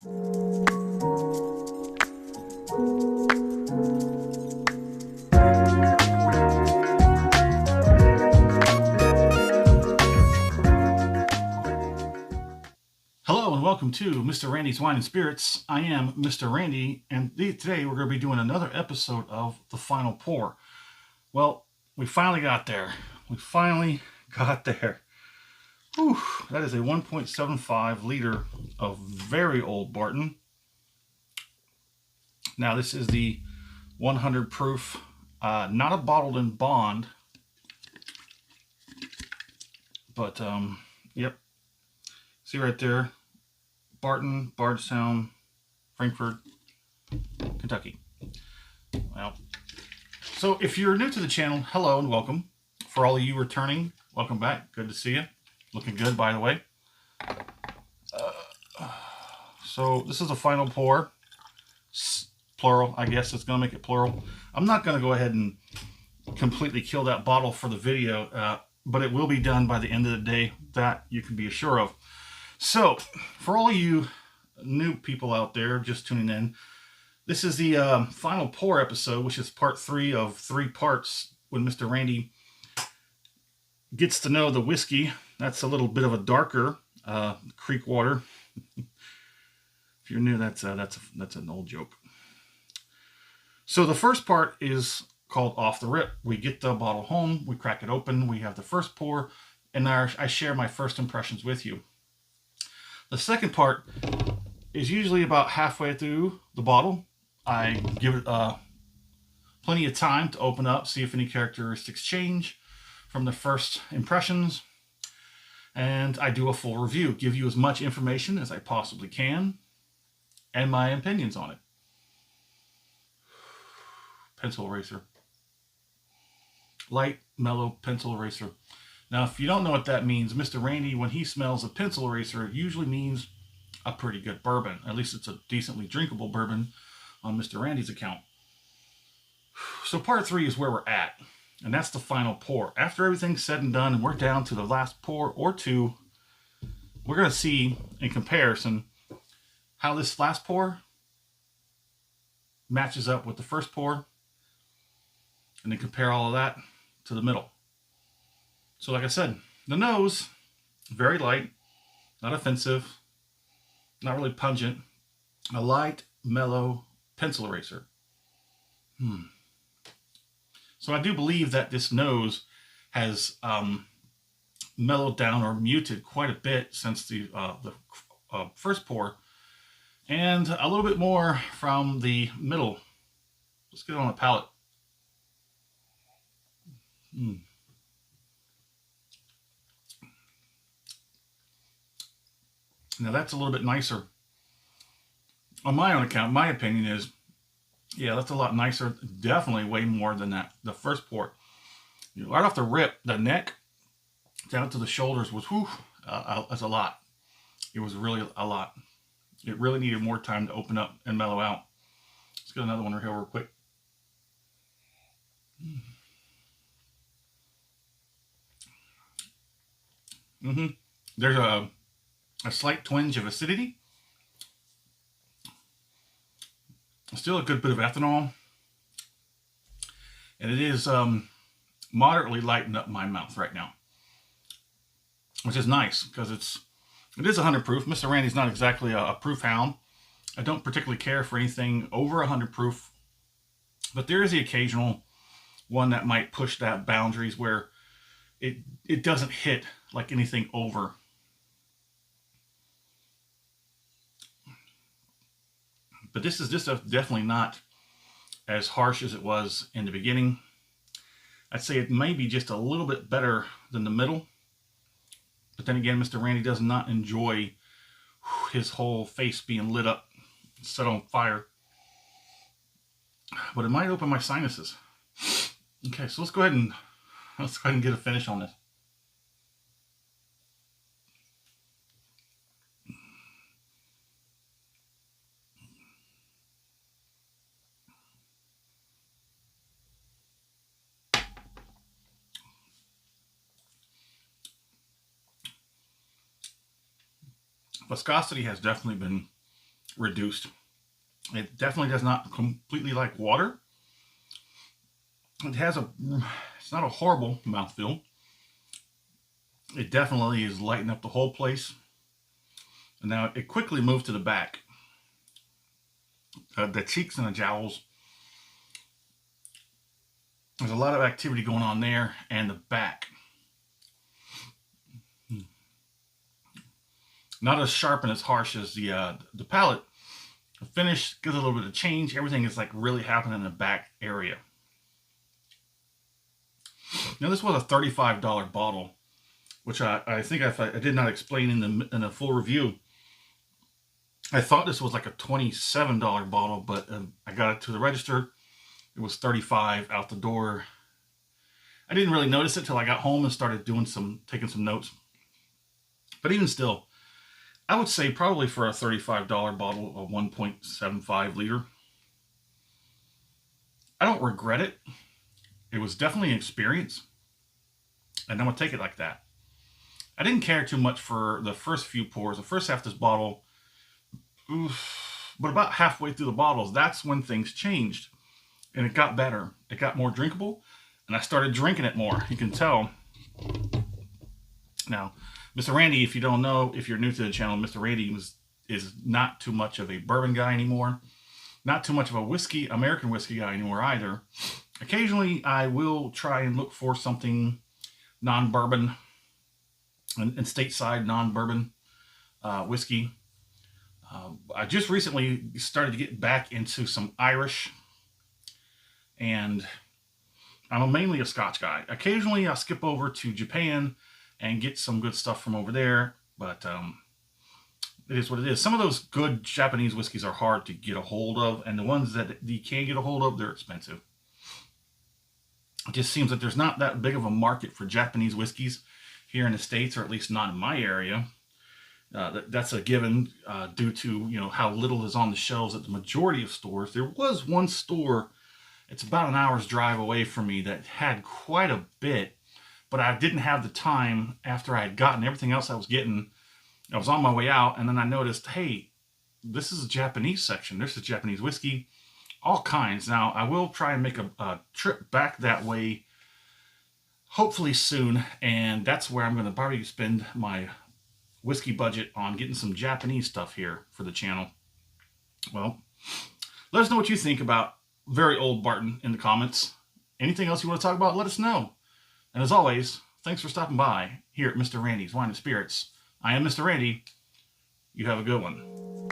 Hello and welcome to Mr. Randy's Wine and Spirits. I am Mr. Randy, and today we're going to be doing another episode of The Final Pour. Well, we finally got there. Whew, that is a 1.75 liter of very old Barton. Now this is the 100 proof, not a bottled in bond, but yep. See right there, Barton, Bardstown, Frankfort, Kentucky. Well, so if you're new to the channel, hello and welcome. For all of you returning, welcome back. Good to see you. Looking good, by the way. So this is a final pour. Plural, I guess it's going to make it plural. I'm not going to go ahead and completely kill that bottle for the video, but it will be done by the end of the day. That you can be assured of. So, for all you new people out there just tuning in, this is the final pour episode, which is part 3 of 3 parts when Mr. Randy gets to know the whiskey. That's a little bit of a darker creek water. If you're new, that's an old joke. So the first part is called Off the Rip. We get the bottle home, we crack it open, we have the first pour, and I share my first impressions with you. The second part is usually about halfway through the bottle. I give it plenty of time to open up, see if any characteristics change from the first impressions. And I do a full review, give you as much information as I possibly can, and my opinions on it. Pencil eraser. Light, mellow pencil eraser. Now, if you don't know what that means, Mr. Randy, when he smells a pencil eraser, it usually means a pretty good bourbon. At least it's a decently drinkable bourbon on Mr. Randy's account. So part 3 is where we're at, and that's the final pour. After everything's said and done, and we're down to the last pour or 2, we're going to see, in comparison, how this last pour matches up with the first pour, and then compare all of that to the middle. So like I said, the nose, very light, not offensive, not really pungent. A light, mellow pencil eraser. So I do believe that this nose has mellowed down or muted quite a bit since the first pour. And a little bit more from the middle. Let's get it on the palate. Now that's a little bit nicer. On my own account, my opinion is, yeah, that's a lot nicer. Definitely way more than the first pour. Right off the rip, the neck down to the shoulders was, that's a lot. It was really a lot. It really needed more time to open up and mellow out. Let's get another one right here real quick. There's a slight twinge of acidity. Still a good bit of ethanol. And it is moderately lightened up my mouth right now, which is nice because it is 100 proof. Mr. Randy's not exactly a proof hound. I don't particularly care for anything over 100 proof, but there is the occasional one that might push that boundaries where it doesn't hit like anything over. But this stuff definitely not as harsh as it was in the beginning. I'd say it may be just a little bit better than the middle. But then again, Mr. Randy does not enjoy his whole face being lit up, set on fire. But it might open my sinuses. Okay, so let's go ahead and get a finish on this. Viscosity has definitely been reduced. It definitely does not completely like water. It has it's not a horrible mouthfeel. It definitely is lighting up the whole place. And now it quickly moved to the back. The cheeks and the jowls. There's a lot of activity going on there, and the back. Not as sharp and as harsh as the palate. The finish gives a little bit of change. Everything is like really happening in the back area. Now this was a $35 bottle, which I think I did not explain in the full review. I thought this was like a $27 bottle, but I got it to the register. It was $35 out the door. I didn't really notice it till I got home and started taking some notes. But even still, I would say probably for a $35 bottle of 1.75 liter. I don't regret it. It was definitely an experience, and I'm going to take it like that. I didn't care too much for the first few pours. The first half of this bottle, but about halfway through the bottles, that's when things changed. And it got better. It got more drinkable, and I started drinking it more. You can tell. Now, Mr. Randy, if you don't know, if you're new to the channel, Mr. Randy is not too much of a bourbon guy anymore. Not too much of a American whiskey guy anymore either. Occasionally, I will try and look for something non-bourbon and stateside non-bourbon whiskey. I just recently started to get back into some Irish, and I'm mainly a Scotch guy. Occasionally, I'll skip over to Japan and get some good stuff from over there, but it is what it is. Some of those good Japanese whiskeys are hard to get a hold of, and the ones that you can get a hold of, they're expensive. It just seems that there's not that big of a market for Japanese whiskeys here in the States, or at least not in my area. That's a given due to how little is on the shelves at the majority of stores. There was one store, it's about an hour's drive away from me, that had quite a bit, but I didn't have the time after I had gotten everything else I was getting. I was on my way out, and then I noticed, hey, this is a Japanese section. There's a Japanese whiskey, all kinds. Now, I will try and make a trip back that way, hopefully soon, and that's where I'm going to probably spend my whiskey budget, on getting some Japanese stuff here for the channel. Well, let us know what you think about very old Barton in the comments. Anything else you want to talk about, let us know. And as always, thanks for stopping by here at Mr. Randy's Wine and Spirits. I am Mr. Randy. You have a good one.